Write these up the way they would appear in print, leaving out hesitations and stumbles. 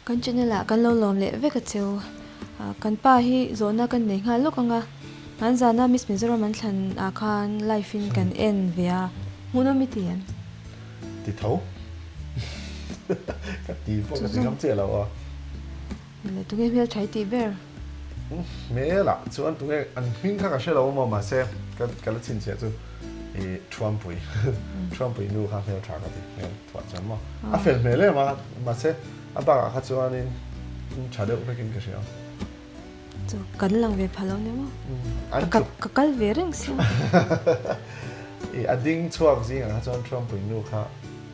kan chune la kan lo lom le ve ka cheu kan pa hi zona kan nei nga lok anga an zana Miss Mizoram man thlan a khan life in kan en via muno mitian ti thau ka ti fo ka ngam che lo le tu ge mel chai ti ber me la chuan tu ge an hing kha ka she lo ma se ka la chin che chu Trump nu kha fel tha ka ti me thwa chan ma a fel me le ma se a ba kha chuan in cha de ka kin ka she chu kan lang ve phalo ne mo ka kal ve reng si ading chuak jing a chuan Trump nu kha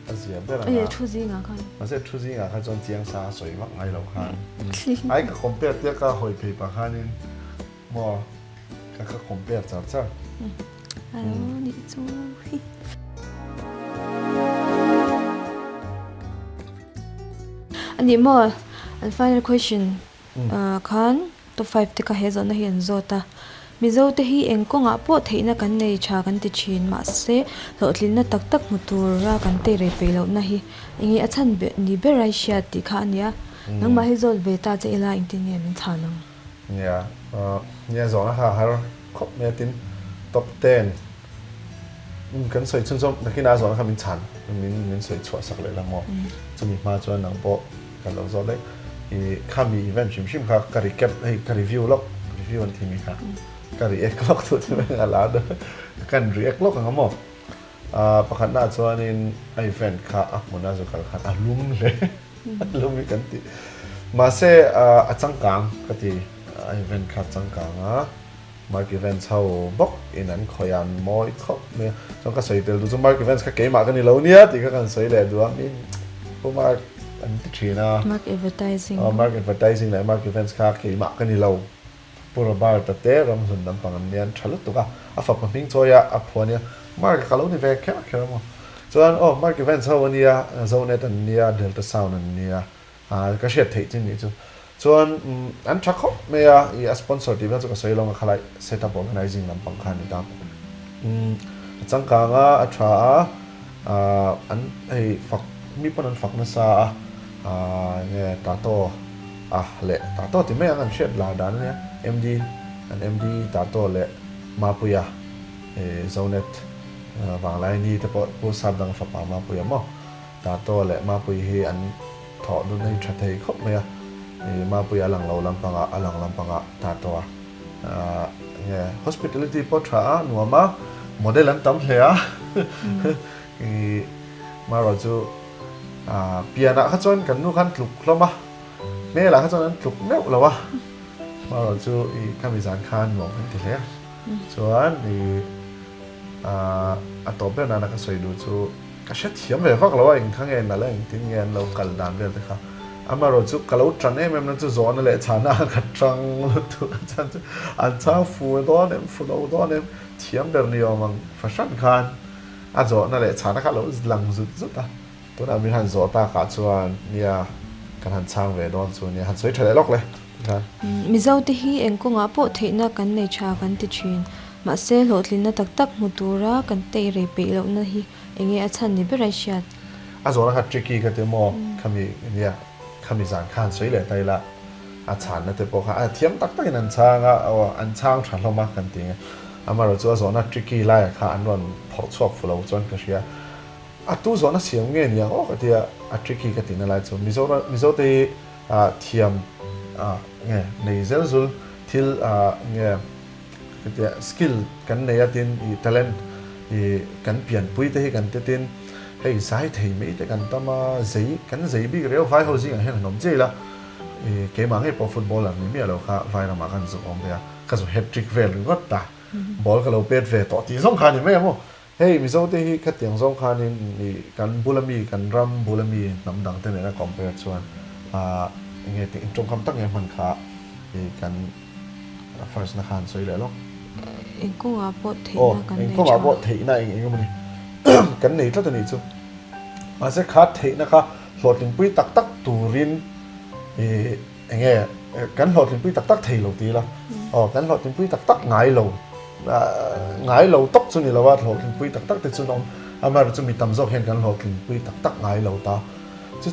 azia bera ai thu ji nga khan ma se thu jing a kha chuan chiang sa soi mak ngai lo khan ai ka compare tia ka hoi phei pa khanin mo ka compare cha alo ni chu hi ani mo and final question khan top 5 te ka he zona hian zota mizo te hi engkonga po theina kan nei tha kan ti thin ma se lotlin na tak tak mutur ra kan te re pe lo na hi ingi achan be ni be rai sha ti kha ania nang ma hi zol be ta che ila intinia min thanang ya zona ha har khop me tin top 10kan soi chun som nakina zona kha min chan min soi chwa sak le la mo chumi ma chuan nang po kan lo zo le kha mi event shim kha ka recap hey ka review an thimi kha ka react lok tu me ala da kan react lok ang mo pakhat na chuan in event kha mona zo kal khan alum le alum kan ti ma se achangkang ka ti event kha changkang mark events how bok in an khoyan moi khop me chong ka sei tel du mark events ka ke ma ka ni lo nia ti ka kan sei le du min po mark an ti thina mark advertising la mark events ka ke ma ka ni lo pura bar ta te ram sun dam pang nian thalu tu ka a fa pa ming choya a phonia mark ka lo ni ve ka mo chuan mark events how ania zone at ania delta sound ania ka shet thei chin ni chu chuan an thakho me a sponsor ti chu ka sei long khalai set up organizing lam pang khan ni ta changkanga a tha an ei fak mi pan an fak na sa nge ta to le ta to ti me an shet la dan ne MD ta to le mapuya zonet wang lai ni te po sab dang fa pa mapuya mo ta to le mapui hi an tho du nei tha thei khop me mapuya lang lo lampanga alang lampanga ta to hospitality potra nuama model an tam hle ma ro chu piana kha chon kan nu khan tluk hloma me la kha chon an tluk neu lawa ma ro chu kami zan khan mo kan ti hle chuan a to be na ka soi du chu ka sha thiam ve vak lawa in khang en na la in tin ngen lo kal dan ve te kha ama ro chu kalau tran em na chu zon le chana ka trang tu chan chu an cha fu don em fu lo don em thiam ber ni omang fashion khan a zo na le chana kha lo lang zut ta to na mi han zo ta ka chuan nia kan han chang ve don chu ni han soi thale lok le mizo te hi engkonga po theina kan nei tha kan ti thin ma se lotlin na tak tak mutura kan te re pe lo na hi enge achan ni be rai sha a zo na kha tricky ka te mo khami nia khami zan khan soi le tai la a chan na te po kha a thiam tak tak nan changa an chang than hloma kan ti ama ro chu zo na tricky la kha an ron pho chok fu lo chon ka sia a tu zo na siam nge nia ka tia a tricky ka ti na lai chu mizo te thiam nge nei zel zul til nge ka tia skill kan nei atin talent kan pian pui te kan te tin hei sai thei me te kan tama zei bi reo vai ho jing hen nom je la ke ma nge po football an mi lo kha vai na ma kan zo om ya ka zo hat trick vel ngot ta ball ka lo pet ve to ti zong khan ni me mo hei mi zo te hi ka tiang zong khan ni kan bulami kan ram bulami nam dang te ne na compare chuan nge te trong kam tak nge man kha kan first na khan soi le lo engkonga po theina kan nei engkonga po theina engmani kan nei tla ni chu ma se kha theina kha hloting pui tak tak turin enge kan hloting pui tak tak thei lo ti la kan hloting pui tak tak ngai lo tok chu ni lawa hloting pui tak tak te chu nom amar chu mi tam zok hen kan hloting pui tak tak ngai lo ta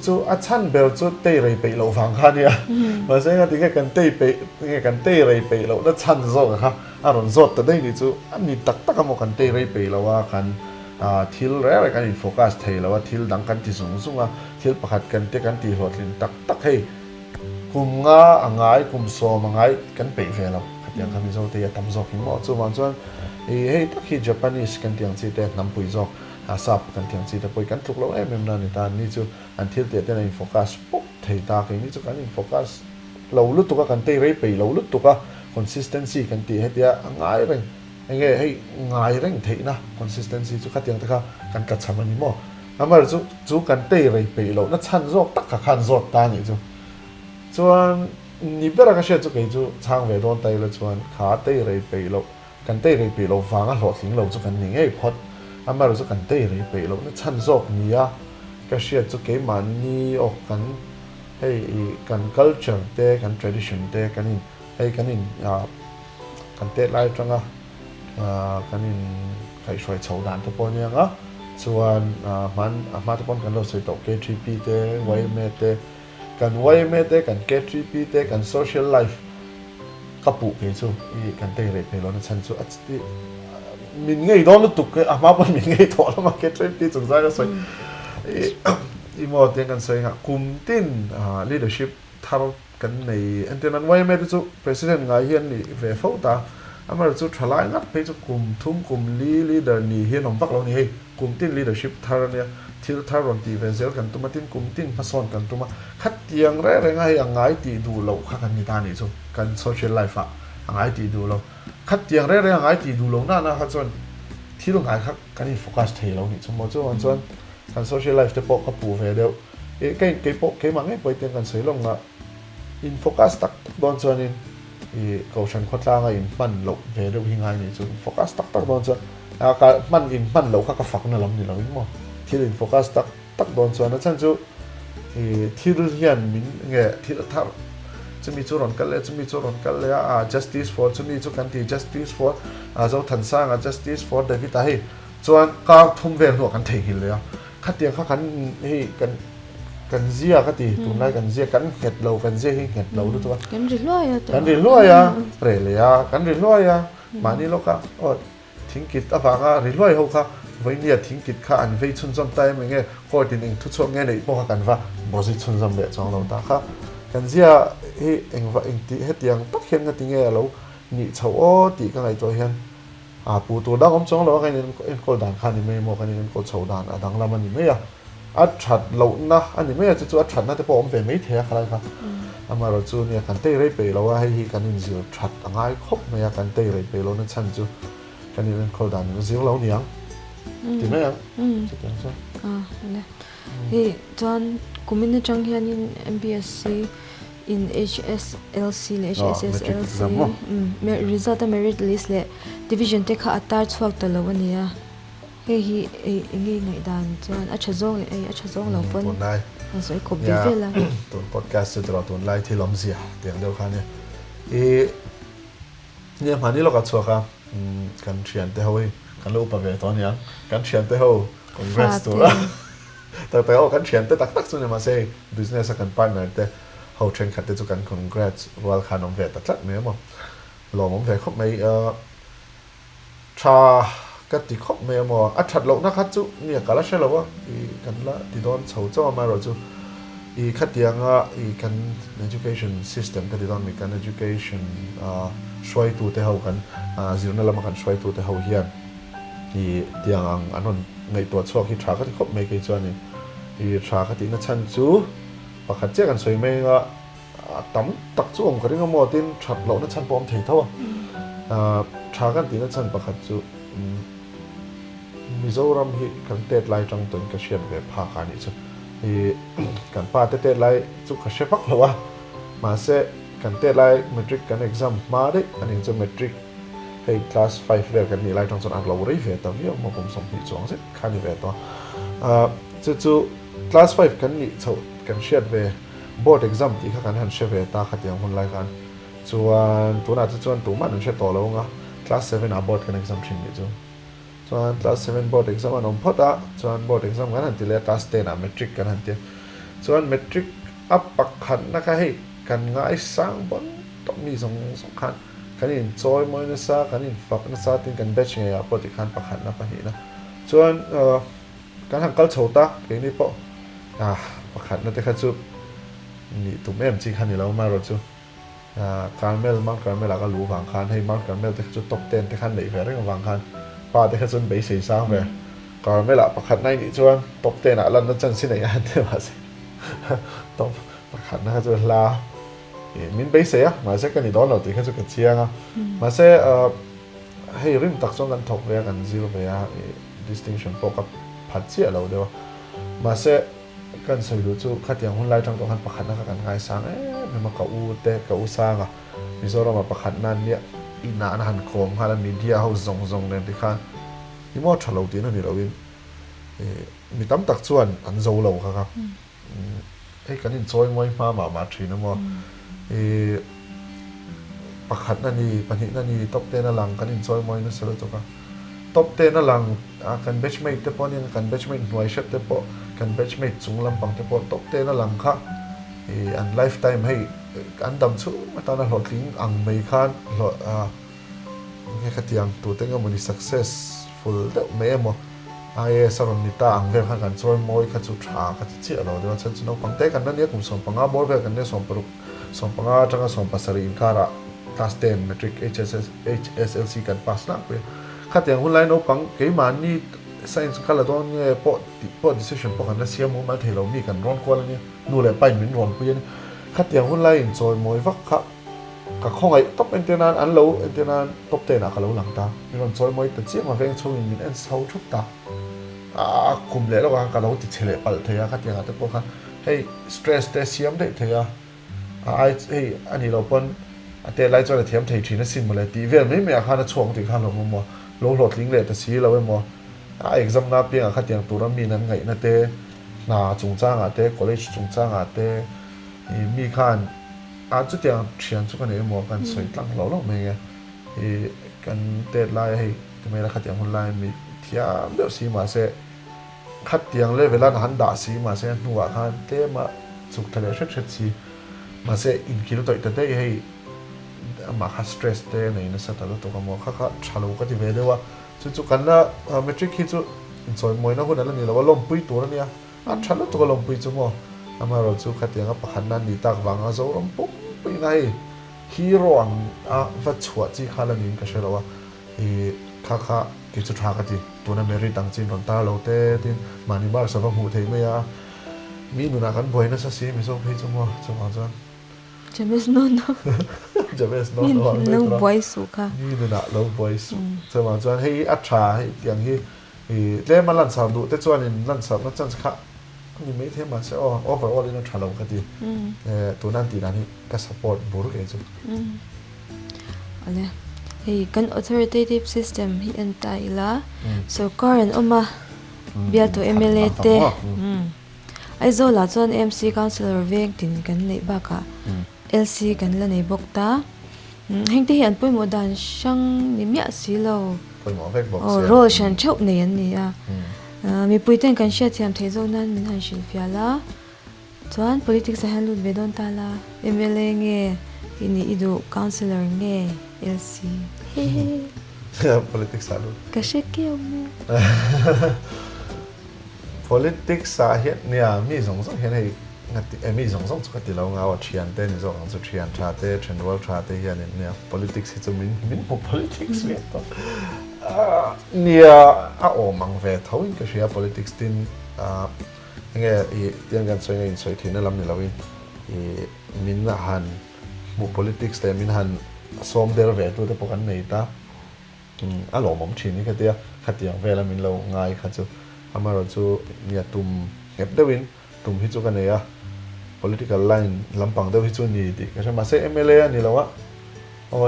จู่ๆอาชันเบลจู่เตะเลยไปเราฟังคันเนี่ยมาเสียงที่แค่กันเตะไปแค่กันเตะเลยไปเราแล้วชันโซ่ครับอารมณ์โซ่แต่ได้นี่จู่อันนี้ตักตักก็กันเตะเลยไปเราว่ากันทิลเรื่องอะไรกันอินโฟกัสเทแล้วว่าทิลดังกันที่สูงสูงว่าทิลประคัดกันเตะกันที่หัวทิลตักตักให้กุมงาอ่างไงกุมโซมังไงกันไปเฟลเราขัดยังคำมิโซเตียทำโซกิมอจู่วันจวนเฮ้ยตักที่ญี่ปุ่นกันที่ยังซีเตะนำปุยโซสับกันที่ยังซีเตะปุยกันทุกเรานั่นนี่ตานี่จู่อันทิลเตะได้อินโฟกัสปุ๊บเทตาเองนี่จู่กันอินโฟกัสเราลุตุกกันเตะเลยไปเราลุตุกconsistency กันที่ให้เดียอ่างไงเร่งยังไงให้ง่ายเร่งเทนะ consistency จู่ขัดยังตะค่ะกันกัดสามันนี่มั้งอามาจู่กันเตะเลยไปเรานั่นชันโซตักขัดขันโซตานี่จู่ส่วนนี่เป็นอะไรก็เชื่อจู่กี่จู่ช่างเวทโดนเตะเลยส่วนขาเตะเลยไปเรากันเตะเลยไปเราฟังอ่ะหลอดทิ้งเราจู่กันยังไงพอดอามาจู่กันเตะเลยไปเรานั่นชันโซนี่อ่ะก็เชื่อจู่กี่มันนี่ออกกันให้กัน culture เตะกัน tradition เตะกันนี่ให้กันนี่กันเตะไล่จังอ่ะกันนี่ใครช่วยชาวด่านทุกคนยังอ่ะส่วนมันมาทุกคนกันเราใส่ตัว K3P เตะไว้เมเตะกันไว้เมเตะกัน K3P เตะกัน social life กับปุ๊กเองจู่กันเตะเลยไปแล้วนั่นฉันจู่มินไงโดนลุตุกมาปนมินไงถอดแล้วมา K3P จุดใจก็สวยอีโมเตียงกันสวยฮะคุมตินleadership ทำกันในอันที่นั้นไว้เมเตะจู่ president ไงเฮียนนี่เวฟฟ้าตาอามาจู่ทลายงัดไปจู่กลุ่มทุ่มกลุ่มleader นี่เฮียนของพรรคเรานี่กลุ่มติน leadership ทารเนี่ยที่ทารอนตีเวเซลกันตัวมาตินกลุ่มตินผสมกันตัวมาคัดเตียงแร่ๆไงอย่างไงตีดูเราข้ากันนี่ตานี่จู่กัน social life อ่ะอย่างไงตีดูเราคัดเตียงแร่ๆอย่างไงตีดูเราหน้าครับส่วนที่ตรงไหนครับกันนี่โฟกัสเทเรานี่สมมติว่าส่วนกัน social life จะปกกับปูเวเดียวcái bộ cái mà ngay bây giờ cần sử dụng là in focus tắc đòn cho nên cầu chân khoát ra ngay in pan lộc về đâu hình ảnh này chứ focus tắc đòn cho cái pan in pan lộc các phật nó làm gì là đúng không thì in focus tắc đòn cho nó chân chú thì được hiện mình nghe thì thà chúng mình cho rằng cái justice for chúng mình cho cái thì justice for dấu thần sang justice for David ấy cho anh các thông về nó cái thể hiệnเลยkhát tiền khát khánกันเสียก็ตีตุนไล่กันเสียกันเห็ดเรากันเสียให้เห็ดเราด้วยตัวกันเรียนรู้อ่ะกันเรียนรู้อ่ะเปรย์เลยอ่ะกันเรียนรู้อ่ะมานี่เราก็ทิ้งกิจอ่ะฟังอ่ะเรียนรู้เขาค่ะวันนี้ทิ้งกิจค่ะอันเว้ยชุนจำได้ไหมเงี้ยก็ทีนึงทุกช่วงเงี้ยเลยพวกกันว่าบ่สิชุนจำเด็ดจังเราตาค่ะกันเสียให้เองว่าเองตีเฮ็ดยังตักเห็นกันตีเงี้ยเรานี่ชาวตีกันไงตัวเห็นปูตัวดังผมจังเรากันนี่เอ็นโคด่านคันนี่ไม่หมดกันนี่เอ็นโคชาวด่านดังละมันนี่ไม่อ่ะอัดฉัดเรานะอันนี้ไม่อาจจะจู่อัดฉัดนะแต่พอผมเป็นไม่เท่าอะไรครับอามาเราจู่เนี่ยกันเตะเลยไปเราว่าให้กันนี่จู่ฉัดง่ายครบไม่อยากกันเตะเลยไปเรานั่นฉันจู่กันนี่เป็นคนดันก็สิ่งเราเนี่ยจริงไหมอ่ะจริงใช่เนี่ยเฮ้ยตอนกูมินจังเฮียน MBSC in HSLC เลย HSLC result merit list เลย division เทค่าอัตราช่วงตลอดวันนี้เฮ้ยงี้ไงด่านจวนอัชจงอัชจงเราปนสวยครบดีเวลาตัวพอดแคสต์จะรอตัวไลฟ์ที่ล้อมเสียเตียงเดียวกันเนี่ยเนี่ยมานี่เราก็ชัวร์ครับกันเชียนเต้ากันลูกประเวทตอนนี้กันเชียนเต้าคอนเกรสตัวละแต่กันเชียนเต้ตักส่วนเนี่ยมาเซ่ business กันปั้นเนี่ยแต่เขาเทรนขัดเต้จุกันคอนเกรสรัวขานอมเวทตัดเนี่ยมั้งหล่ออมเวทเขาไม่ชาก็ติดคบเมียมัวอัดฉัดเรานะครับจู่เนี่ยก็แล้วใช่หรอวะกันละที่โดนเฉาเจ้ามาเราจู่ขัดยังกัน education system ก็ที่โดนมีกัน education ช่วยตัวเท่ากันสิ่งนั้นเรามากันช่วยตัวเท่าเฮียนที่ยังอันนั้นในตัวช่วงที่ชาก็ติดคบไม่กี่จวนนี่ชาก็ติดนั่นฉันจู่ปะขัดเจ้ากันสวยไม่ก็ตั้มตักจู่ผมก็ได้ก็มัวตินฉัดเรานั่นฉันพร้อมเท่าชากันติดนั่นฉันปะขัดจู่มิโซรัมฮีกันเตะไล่จังตุนกระเชียนเวพาการนี้จ้ะกันป้าเตะไล่จุกกระเชียพักแล้ววะมาเสกันเตะไล่เมทริกกัน exam มาดิอันนี้จะเมทริกให้ class 5เวกันนี่ไล่จังตุนอันเราได้เวตัวนี้มาผมส่งที่จวงเสคันนี้เวตัวจู่ class 5กันนี่เขากันเชียนเว board exam ที่เขากันหันเชียนเวตาขัดยังคนไล่กันส่วนตัวนั้นส่วนตัวมันเชียนต่อแล้วงะ class 7 board กัน exam ชิงนี่จ้ะส่วน class 7 board exam อันนั้นพอดส่วน board exam กันหันที่เรียก class 10 metric กันหันที่ ส่วน metric อัปปักขันนะคะให้กันง่ายสร้างบนต้องมีสองขันกันอินจอยมอยนะซากันอินฝักนะซาตินกันเบชเงียปฏิขันปักขันนะปะนี่นะส่วนการทำกัลโชตาเรื่องนี้ปะปักขันนั่นแต่ขัดจุนี่ตุ่มเอ็มจีขันนี่เรามารถจูการเมลมันการเมลก็รู้วางขันให้มันการเมลแต่จุดตกเต้นแต่ขันไหนแฝงเรื่องวางขันป้าแต่ขัดจุดเบสสีสร้างไปการเมลปักขันในนี่ส่วนตกเต้นอะไรนั่นจังสิไหนอันเดียวมาสิต้องปักขันนะครับจุดลามินเบสเสียมาเสกันนี่ตอนเราตีขัดจุดกระเชียงมาเสให้ริมตักส่งกันถกเรียกันซีโร่ไปdistinction พวกกับผัดเสียเราเดียวมาเสกันสวยดูจูขัดอย่างหุ่นไล่จังตัวขันปักขันนะครับกันง่ายสร้างมันมาเกาเตะเกาสร้างมิโซเรามาปักขันนั่นเนี่ยอีน่าหันโคมฮาร์มีเดียเขาซงเนี่ยที่ข้าที่มอดฉลาดตีนั่นนี่เราวินมีตั้มตักส่วนอันโจเราครับกันอินโซยมวยมาทีนะมั้งปักขัดนั่นนี่ปัญหานั่นนี่ตบเตนหลังกันอินซอยมอยนั่นสรุปตัวกันตบเตนหลังกันเบชเมย์เตปอนี่กันเบชเมย์หน่วยเช็ดเตปอกันเบชเมย์จุงลำปังเตปอตบเตนหลังค่ะอันไลฟ์ไทม์ให้อันดำชูมาตอนนั้นหลอดลิงอังไม่คันหลอดแค่ขัดยังตัวเต็งก็มัน successful เด็กไม่เมื่อสรุปนิตาอังเวลกันซอยมอยขัดจุดหาขัดเชี่ยเราเดี๋ยวฉันจะน้องปังเตกันนั่นเนี่ยกลุ่มส่งปังอาบอลเวลกันเนี่ยส่งปลุกส่งปังอาจังก็ส่งภาษาอินคาระclass 10 metric HSLC กันpass นักไปขัดอย่างหุ่นไล่นปังเกี่ยมันนี่ science กันละตอนเนี่ยพอ decision พอกันแล้วเสียมุมมาเทเรามีกันร้อนกว่าแล้วเนี่ยนู่นเลยไปเหมือนร้อนไปเนี่ยขัดอย่างหุ่นไล่จอยมวยวักค่ะกับข้องไอ้ตบเอ็นเทนานอันเราเอ็นเทนานตบเตนะกับเราหลังตามีร้อนจอยมวยแต่เจี๊ยบมาเร่งช่วงนี้มันเอ็นเสาชุบตาคุมเลยแล้วกันกับเราติดเฉลี่ยปัลเทียขัดอย่างแต่พวกเขาให้ stress แต่เสียมได้เทียอันนี้เราเป็นแต่ไล่จอยเทียมไทยทีนั่นสิมาเลยตีเวลไม่อาคารช่วงที่ข้างเราหมดโลหลดลิงเลยแต่สีเราไม่หมดexam นับเพียงขัดอย่างตัวเรามีนั้นไงนั่นเต้นาจงจ้างเต้ college จงจ้างเต้มีขั้นจุดอย่างเชียนสุกันเนี่ยหมดกันสวยตั้งเราไม่ไงกันเต้ไล่ให้ทำไมล่ะขัดอย่างคนไล่มีเทียมเดี๋ยวสีมาเสขัดอย่างเลยเวลาหันด่าสีมาเสหัวขั้นเต้มาสุกทะเลเช็ดสีมาเสอินคิโลต่อยแต่ได้ให้มาคัสเตรสเต้ในนั้นสัตว์ตัวกมอข้าชาลูก็จะเวเดว่าจุดกันละเมทริกที่จุดสวยมวยนะคนนั้นนี่เราว่าลมปุยตัวนั่นเนี่ยชาลูตัวลมปุยจุ่มอ่ะมาเราจุดขัดอย่างปักขันนั่นนี่ตากวางอาโซลมปุ๊บไปไงฮีโร่วัดชัวจีข้าละนี่ก็ใช่แล้วว่าข้ากิจทากันที่ตัวนั้นเมริตังจินรอนตาเราเต้ที่มานิบาร์สำหรับหูเทไม่ยามีหนุนากันบ่อยนะสักสีมีโซ่พี่จุ่มจุ่มจันจะไม่สนุนจะไม่สนุนหรอกนี่บอยสุค่ะนี่ดูนะเราบอยสุจะมาจวนให้อัตราให้อย่างที่เล่มันลันสามดูแต่จวนนี่ลันสามนั่นจังสักนี่ไม่เท่มาใช่อ๋อ overall นี่นั่นชาลงกันดีตัวนั้นตีนั้นนี่ก็ support บุรุษเองจุอะไรให้กัน authoritative system ที่อันตายละ so current ออกมาเบียตัว MLA เต้ไอโซล่าจวน MC councilor เวงตินกันในบ้าค่ะ LC กันละในบกตาเฮงที่เห็นปุ่ยโมดันช่างนิมยาสีเราโรชันเช่าในอันนี้มีปุ่ยเต้นกันเชียร์ที่ทำเทโซนั้นมินหันชิลฟิอาละจวน politics ให้ลุดเวดอนตาละ MLA เงี้ยอินี่อีดู councilor เงี้ย LC เฮ้ politics สาลุดก็เช็คเกี่ยวมั้ยpolitics สาเหตุเนี่ยมีสองเห็นให้มีสองจุดที่เราเอาเชียนเต้นสองจุดเชียนชาเต้เชนวัลชาเต้เนี่ย politics ที่จะมินพบ politics เนี่ยเนี่ยมังเวทเขาอินก็เชีย politics ตินยังไงยังกันสวยงามสวยที่นั่นลำนี่เรามินหันมุ politics แต่มินหันซ้อมเดลเวทตัวแต่พวกกันไม่ตาหลอมผมชินนี่แค่เดียวขัดอย่างเวลามินเราง่ายขัดจูอามาเราจูเนี่ยตุ่มเก็บได้วินตุ่มที่จูกันเนี่ย political line ลำพังได้วิจูนี่ดิก็ใช่มาเซ MLA นี่เราวะ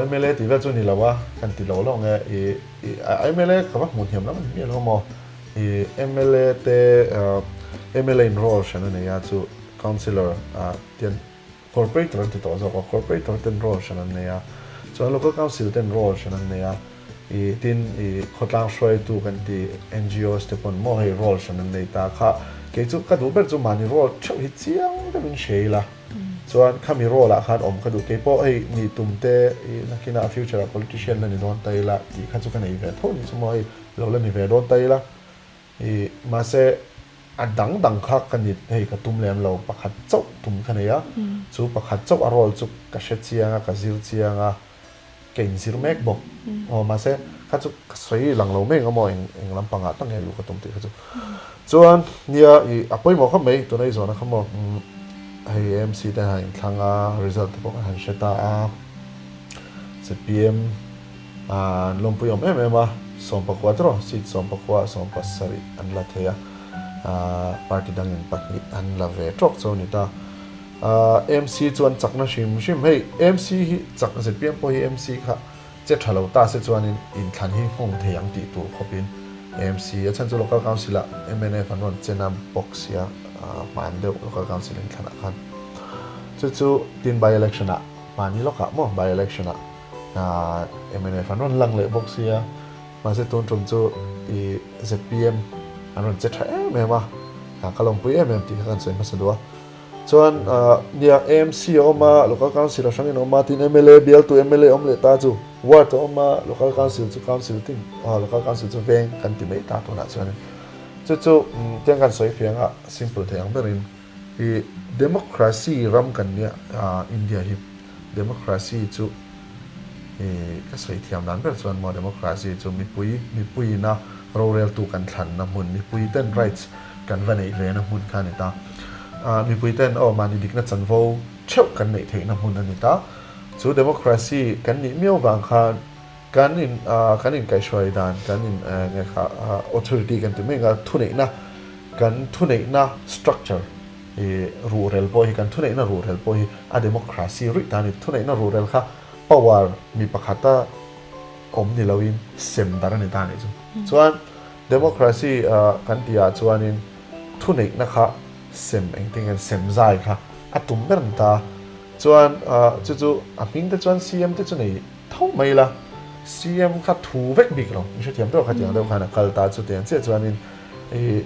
MLA ที่ว่าจูนี่เราวะกันที่เราลองไงMLA กับว่าหมุนเหี่ยมแล้วมันมีอะไรมั้งMLA เตMLA enroll ฉันเนี่ยจู councilor เตียน corporator ที่ตัวเรา corporator เตียน enroll ฉันเนี่ยส่วน local council เตียน enroll ฉันเนี่ยทีนขดลางช่วยดูกันที่ NGOs ที่ปนมอให้ role ฉันเนี่ยตาค่ะ ke chu ka du ber chu mani ro chau hi chiang da min sheila chuan khami ro la khan om ka du ke po ei ni tumte nakina future politician na ni don taila ti kha chu ka nei ve thoni chu moi lo la ni ve don taila ma se adang kha kanit hei ka tum lem lo pakhat chau tum khanaya chu pakhat chau arol chu ka she chianga ka zir chianga kein sir mek bo o ma se kha chu soi lang lo meng amo eng lampanga tang helu ka tum ti kha chu chuan nia I apoi mo kham mei to nei zona kham mo hei MC ta ha in thanga result bo han sheta a CPM lompuyom em som pakwa tro sit som pakwa som pasari an la theya party dangin pahnih an la ve tok chawni ta MC chuan chakna hrim hei MC hi chak ZPM po hi MC kha che thalo ta se chuan in thlan hi hong theyang ti tur khopin MC a chan chu local council a MNF anon chenam box ya man deuh local council in thlan khan chu tin by election a mani loka mo by election a MNF anon lang le box ya ma se ton trom chu I ZPM anon che tha mema kalong pui ti kan soi ma sadwa chuan nia MC oma local council a sangin oma tin MLA bial tu MLA omle ta chu ward oma local council chu council tin local council chu veng kan ti mei ta to na chuan chu tiang kan soi fianga simple thang berin I democracy ram kan nia India hi democracy chu ka soi thiam nan ber chuan mo democracy chu mi pui na rural tu kan thlan na mun mi pui ten rights kan vanei ve na mun khan ta mi pui ten mani dikna chanvo cheu kan nei thei na mun ani ta chu democracy kan ni miau wang khan kan in kai shwai dan kan in nge kha authority kan ti menga thunei na kan thunei na structure rural boy kan thunei na rural boy a democracy ri ta ni thunei na rural kha power mi pakhata om ni lawin sem darani ta ni chu chuan democracy kan tia chuanin thunei na kha sem engting an sem zai kha atum ber ta chuan chu aping te chuan CM te chu nei thau mai la CM kha thu vek bik lo ni thiam to kha tiang do khana kal ta chu tiang che chuanin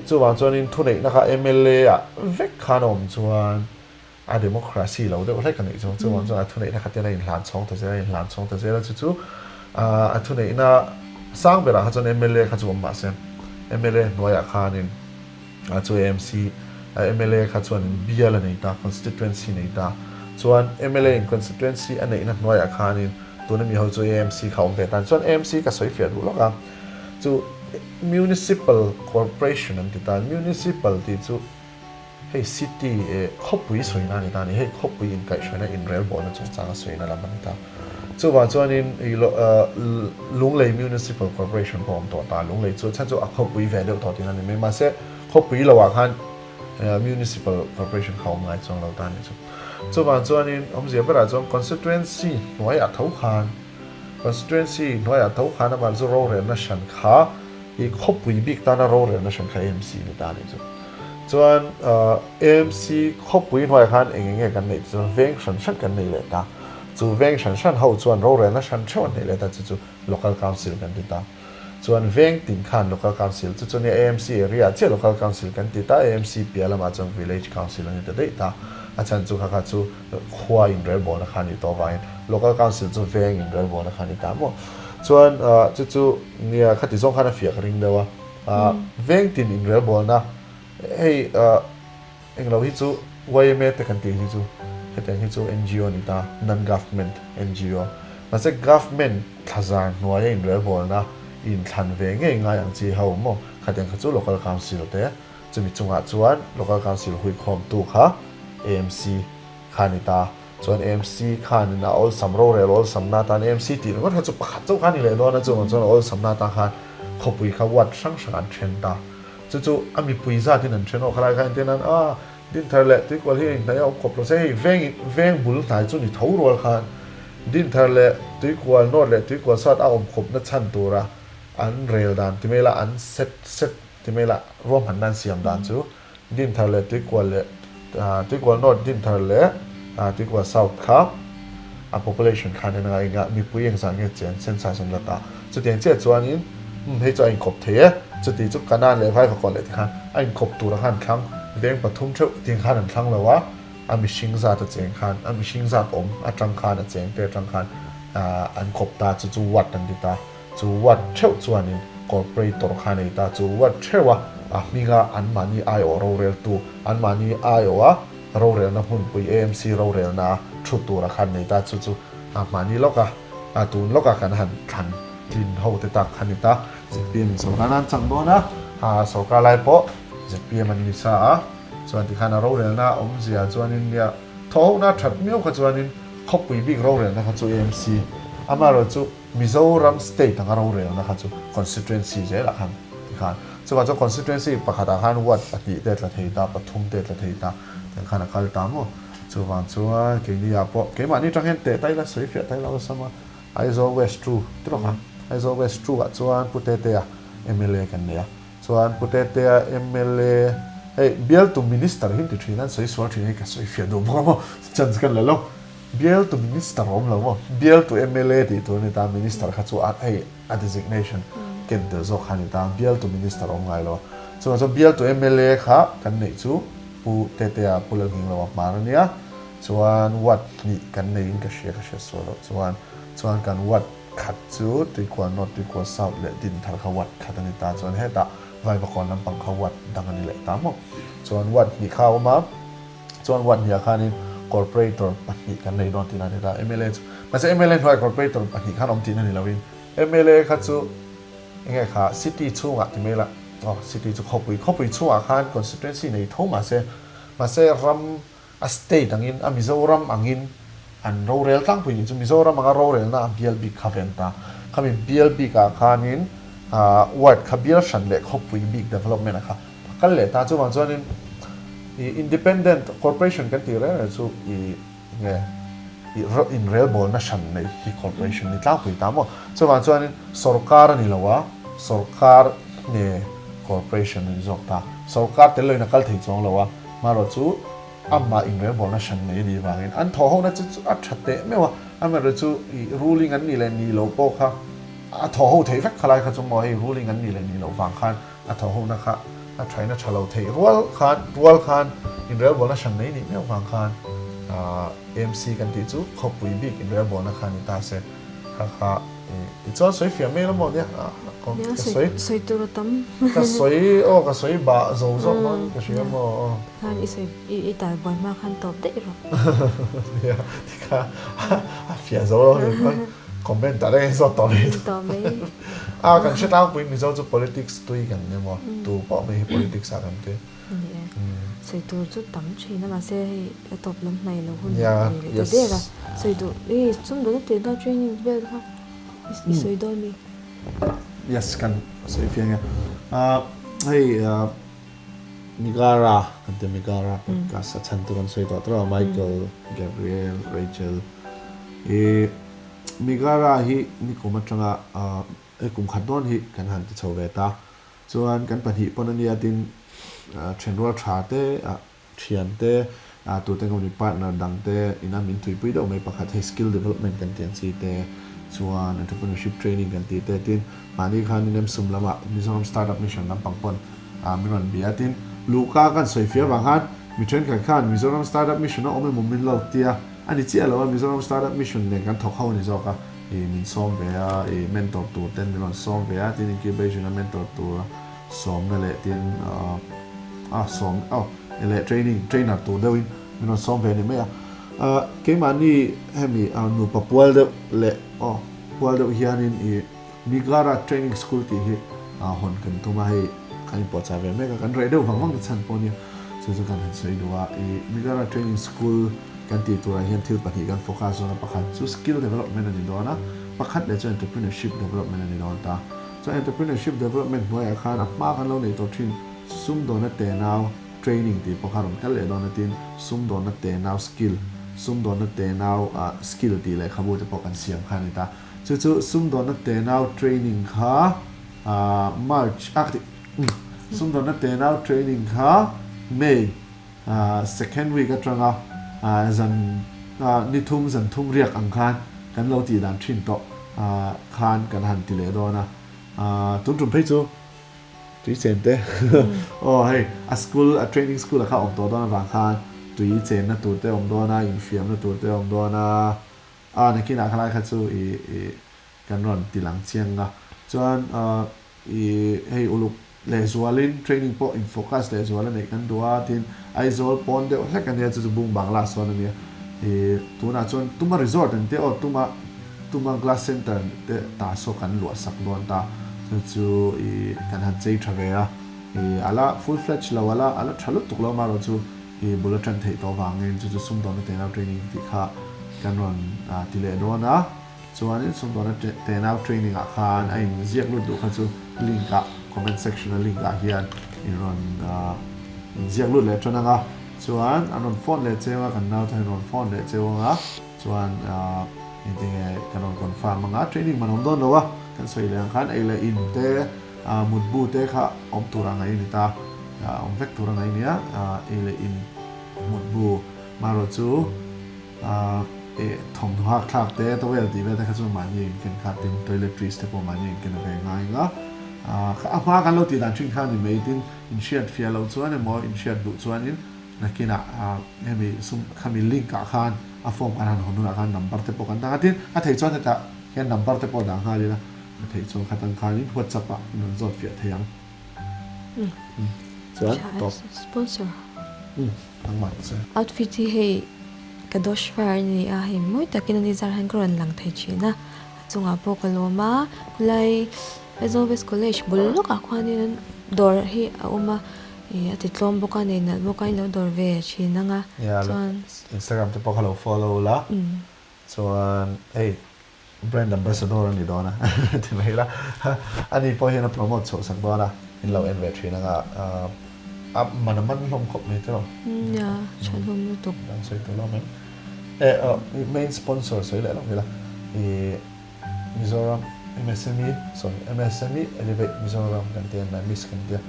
chu wa chuanin thunei na kha MLA a vek khanom chuan a democracy lo de lai kan nei chu wa chuan thunei na kha te in hlan chong te zela chu a thunei na sang bera ha chuan MLA kha chu ma sem MLA noya khanin chu MC MLA kha chuan BL nei ta constituency nei ta chuan MLA in constituency anei na noya khanin tuna mi ho chu MC khaum ve tan chuan MC ka soi fiat lu loka chu municipal corporation an ti ta municipal ti chu hei city khopui soina ni ta ni hei khopui in kai shona in rail bon chung changa soina lam ni ta chu wa chuan in lunglei municipal corporation pom to ta lunglei chu chan chu a khopui ve deuh to tin ani me ma se khopui lawa khan municipal corporation khaum ngai chong lo ta ni chu wa chuan in omzia bara chuan constituency noi a thau khan constituency noi a thau khan ma zu ro re na shan kha I khopui bik ta na ro re na shan kha MC ni ta ni chu chuan MC khopui noi khan engenge kan nei chu veng shan kan nei le ta chu veng shan ho chuan ro re na shan chon nei le ta chu local council kan ti ta chuan veng tin khan local council chu ni AMC area che local council kan ti ta AMC piala ma chang village council ani ta dei ta achan chu kha chu khwa in rel bon khan ni to vain local council chu veng in rel bon khan ni ta mo chuan chu nia khati zong khana fiak ring dewa veng tin in rel bon na hei englo hi chu YMA te kan ti hi chu heteng hi chu NGO ni ta non government NGO ma se government thazar noya in rel bon na in thlan ve nge nga yang chi ho mo khateng kha chu local council te chumi chunga chuan local council hui khom tu kha AMC khanita chuan AMC khan na all samro rel all samna ta AMC ti ro ha chu pakhat chu khan ni le do na chu all samna ta khan khopui kha wat sang sang chen ta chu ami pui za tin an chen o khala khan tin an din thar le ti kwal hi na ya kop lo se veng bul tai chu ni thau rol khan din thar le ti kwal no le ti kwal sat a om khop na chan tura an rail dan timela an set timela rom han nan siam dan chu din thar le ti kwal no din thar le ti kwal south kha a population khan na nga mi pui eng sang nge chen census an la ta chu tiang che chuan in ให้จอยขบเทียจุดที่จุดกันนั่นเลยไพ่ฝากก่อนเลยที่ขันไอ้ขบตัวละขันครั้งเด้งปฐุมเช่าที่ขันครั้งเลยว่าอามีชิงซาตัวเจงขันอามีชิงซาจังขันเจงเตจังขันอันขบตาจูวัดดันดิตาจูวัดเช่าจวนนินกอร์เปรตตัวขันในตาจูวัดเช่าว่ามีกาอันมานีไอโอเราเรียลตัวอันมานีไอโอว่าเราเรียลนะหุ่นปุย AMC เราเรียลนะชุดตัวละขันในตาจูมานีล็อกตูนล็อกกันหันขันทินเขาติดตาขันนิตาจะเปลี่ยนสการนั้นจังโดนะสการไล่ปอจะเปลี่ยนมันนิสาส่วนที่ขันเราเรียลนะเสียจวนนินเนี่ยท้องน่าชัดเมียวขจวนนินเขาปุยบิ๊กเราเรียลนะครับจู AMC มาเราจูมิโซรัมสเตททางเราเรียลนะครับจู constituency เจละขันที่ขันส่วนจู constituency ปะขัดขันวัดปฏิเดชละเทียตาปทุมเดชละเทียตาแต่ขันขันตามจูวันจูเกี่ยนี่ปอเกี่ยมันนี่จังเห็นเตะไตละสวยเฟียไตละสมาไอโซเวสทรูตรงนั้นไอโซเวสทรูส่วนพุทธเตียMLA กันเนี่ยส่วนพุทธเตียMLAเบียลตุมินิสเตอร์หินติดที่นั่นสวยสวยที่นี่ก็สวยเฟียดูมั้งมั้งจันทร์กันเลยล่ะเบียลตุมินิสเตอร์ผมล่ะมั้งเบียลตุ MLA ที่ตัวนี้ตามมินิสเตอร์เขาจะa designation เกิดเดี๋ยวจะขันตามเบียลตุมินิสเตอร์ผมไงล่ะส่วนเบียลตุ MLA ค่ะกันนี่จูพุทธเตียพุทธหิงล่ะมาเนี่ยส่วนวัดนี่กันนี่ก็เชียร์สวยแล้วส่วนการวัดขัดจูตีกว่านอตตีกว่าเสาและดินทาร์ขวัดขัดนิตาส่วนให้ตาไว้ประกอบน้ำปังขวัดดังนี้แหละตามมั้งส่วนวัดมีข้าวมาส่วนวัดเนี่ยข้านี่ corporator ปัจจุบันในนอตินานี่ละ MLA ไม่ใช่ MLA ด้วย corporator ปัจจุบันข้าน้องตีนั่นนี่ละวิน MLA ขัดจูยังไงค่ะ city ชั่วที่ไม่ละcity ชั่วเข้าไปชั่วข้าน constituency ในทุ่งมาเสรัมstate อังอินมิโซรัมอังอินอันเราเรียลตั้งผู้หญิงจะมีโซรามังเราเรียลนะ BLB ข้าเวนตาข้ามี BLB กับข้านินวัดข้า BL ฉันเล็กข้าผู้หญิง Big Development นะครับกันเลยตาจู่วันจู่นี้ Independent Corporation กันตีเรื่องจู่เนี่ยin real ball นะฉันในที่ Corporation นี่ตั้งผู้หญิงตามว่าจู่วันจู่นี้สรการนี่ละวะสรการเนี่ย Corporation นี่จบตาสรการเตลเลยนักการที่จงละวะมาเราจู่มาอิงเรียบบอกนะฉันไม่ดีว่างั้นอันท้องน่าจะอัดชัดเตะไม่ว่ามาเราจะruling อันนี้เลยนี่เราบอกค่ะท้องเทฟักใครเขาจะมองให้ ruling อันนี้เลยนี่เราฟังคันท้องนะคะใช้น่าจะเราเทรัวคันอิงเรียบบอกนะฉันไม่ดีไม่ฟังคันMC กันที่จู่เขาปุยบิ๊กอิงเรียบบอกนะคันนี่ตาเสร็จค่ะอีจอนสวยเฟียไม่ละหมดเนี่ยก็สวยตัวตั้มก็สวยก็สวยบ้าโซ่มันก็สวยมั้งขันสวยอีตาบ่อยมากขันตอบได้หรอเนี่ยที่ข้าเฟียโซ่เลยมันคอมเมนต์อะไรก็ตอบไม่กันเช่นเราคุยมิโซ่จะ politics ตุยกันเนี่ยมั้งตัวพ่อไม่ politics กันเต้สวยตัวจุดตั้มชีน่ะมาเสียตอบล้มในเราคนเดียวเด็กอะสวยตัวสมดุลเต็มตัวเทรนนิ่งเบลค่ะสวยด้วยมีyes กันสวยเฟียงเนี่ยให้มิการากันเต็มมิการาเป็นการสัชันตัวกันสวยตัวตัวไมเคิลแกเบรียลเรเชลมิการาฮีนี่กูมาจังกุมขัดโดนฮีกันหันจะโชว์เวต้าส่วนกันปัญหาปนนี้ดินเทรนด์ว่าชาเตเชียนเตตัวเต็งกับนิพาร์ดังเตอินามินทุยปุยเดาไม่ประคัดให้ skill development กันเตียนซีเตส่วน entrepreneurship training กันตีเตตินมาดีคันนี่สุ่มละมามิโซรัม startup mission น้ำปังปนมีวันเบียตินลูก้ากันสวยเฟียบางฮันมีเทรนด์กันขันมิโซรัม startup mission น้องไม่มุมมินเล่าเตียอันนี้เจ้าเราว่ามิโซรัม startup mission เนี่ยกันทอกเข้านี่จอกะมินซ้อมเบียmentor ตัวเต้นมิลอนซ้อมเบียติน incubation mentor ตัวซ้อมนั่นแหละตินซ้อมนี่แหละ trainer ตัวเดวินมิลอนซ้อมเบียนี่ไม่เกมอันนี้ให้มีหนูปะปัวเดเละปัวเดเฮียนินมีการ์ training school ที่หอนกันตัวมาให้กันปอดใจเวไม่กันเรเดอร์ฟังกันชันปนเนี่ยซึ่งกันเห็นสวยดูว่ามีการ์ training school กันตีตัวเฮียนที่ปฏิกันโฟกัสon ประคันสู่ skill development นี่ด้วยนะประคันเดี๋ยวจะ entrepreneurship development นี่ด้วยตาจะ entrepreneurship development ด้วยอาคารมากกันเราในตัวที่ซุ่มโดนเตะนาว training ที่ประคันกันเลยโดนที่ซุ่มโดนเตะนาว skill ซุ่มโดนเตะนาวskill ที่เลยขบวนจะประกันเสียงขันนี่ตาจู่ๆซุ่มโดนเตะนาว training ค่ะMarch ซุ่มโดนเตะนาว training ค่ะ May second week ก็ตรงจันนิทุ่มจันทุ่มเรียกอังคารกันเราตีดันชินโตคานกันหันติเลโดนะ ตุ้นจุ่มเพจูตุยเจนเต้โอ้เฮ้ยschool training school อะค่ะอมตัวนะบางครั้งตุยเจนนะตัวเต้อมตัวนะอินฟิมนะตัวเต้อมตัวนะในกินอะไรค่ะจูกันรอนตีหลังเชียงก็จวนให้อุลุเลสวาลิน training พอ in focus เลสวาลินในกันตัวที่ไอโซลปอนเดียวแค่กันเนี่ยจะบุ้งบางลาส่วนนี้ตัวน่ะจวนตุ้มา resort เดียวตุ้มา glass center เดตาโซกันหลวสักโดนตาจูกันหันใจทราเวะอะไร full fledged แล้วอะไรทะลุตุกแล้วมาเราจูbulletin ที่ตัววางเงินจูสุ่มตอนนี้เต็ม training ที่ข้ากันรอนที่เลโดนะส่วนนี้สุ่มตอนนี้เต็ม training อาคารไอ้เรียกรุ่นดูเขาจู link กับ comment section link กับเฮียนอินรอนเรียกรุ่นเลยจนนะส่วนอันนั้นฟอนเลยเจ้ากันน่าจะนอนฟอนเลยเจ้าส่วนจริงๆกันนอนคอนฟาร์มมั้งtraining มันอมต้นหรอวะกันสวยเลยคันไอ้เลยอินเตมุดบูเตค่ะอมตัวรังไงนี่ตาอมเฟกตัวรังไงเนี่ยไอ้เลยอินมุดบูมาโรจูทงหักคลากเตตัวเวลตีเวลแต่เขาจะมันยิงกันขาดติมตัวอิเล็กทริสแต่พอมันยิงกันอะไรง่ายก็มากันเราตีด่านชิงข้างนี่ไม่ตินอินเชียดเฟียเราส่วนนี่มออินเชียดดูส่วนนี้นักกินให้มีซุ่มขามีลิงก์กับข้างฟอร์มการหันหัวนุ่งข้างนัมเบอร์เตปกันตั้งที่ถ้าถ่ายส่วนจะแค่นัมเบอร์เตปดังห้าเลยนะถ่ายส่วนข้างตั้งข้างนี้หัวจับนั่นจอดเฟียเทียงส่วนต่อ sponsor ทั้งหมดใช่ outfit ที่ให้กระโดดฟาร์นี่ให้มุ่ยแต่กินนี่จะให้กรอนหลังไทยชีนะจงอาพกโลมาเลยResolve College บุลลูกควานี่ดอร์ที่เอามาติดลมบุกันนี่นะบุกันแล้วดอร์เวชีนังส่วน Instagram ที่พวกเรา follow ละส่วนbrand ambassador นี่ดอนะที่ไม่ละอันนี้พอเห็น promote สักบ้างนะเห็นเรา invest ชีนังมันลงครบไหมเจ้าเนี่ยฉันลงยูทูบดังสวยตัวเราไหมmain sponsor สวยเลยหรอเวลาMizoram MSME sorry MSME Elevate Mizoram kan tiyan na miss kan tiyan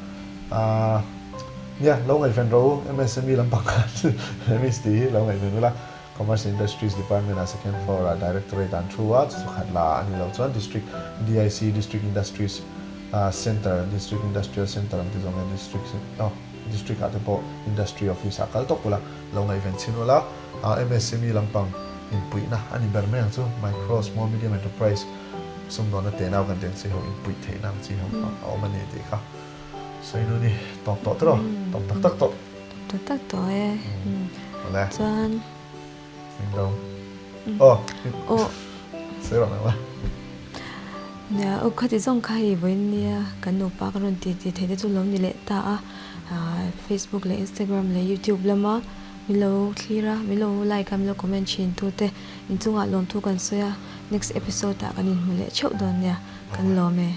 lo ngai fan ro MSME lampang miss ti lo ngai fan la Commerce Industries Department as second for directorate and throughout so khat la ani lo chuan district DIC District Industries Center District Industrial Center am ti zong district atepo industry office akal to pula lo ngai fan chinola MSME lampang in pui na ani bermeng chu micro small medium enterprise sum don te nau kan ten se ho in pui the nang chi ho au mane te kha sai no ni tok tro tok tak to la chan min lo sai ro na wa ya o khati zong khai boin nia kan no pa kan ti the de chu lo ni le ta Facebook le Instagram le YouTube lama milo cleara milo like am lo comment chin tu te in chunga lom thu kan soya next episode ta kanin mule cheu don ya kan lo me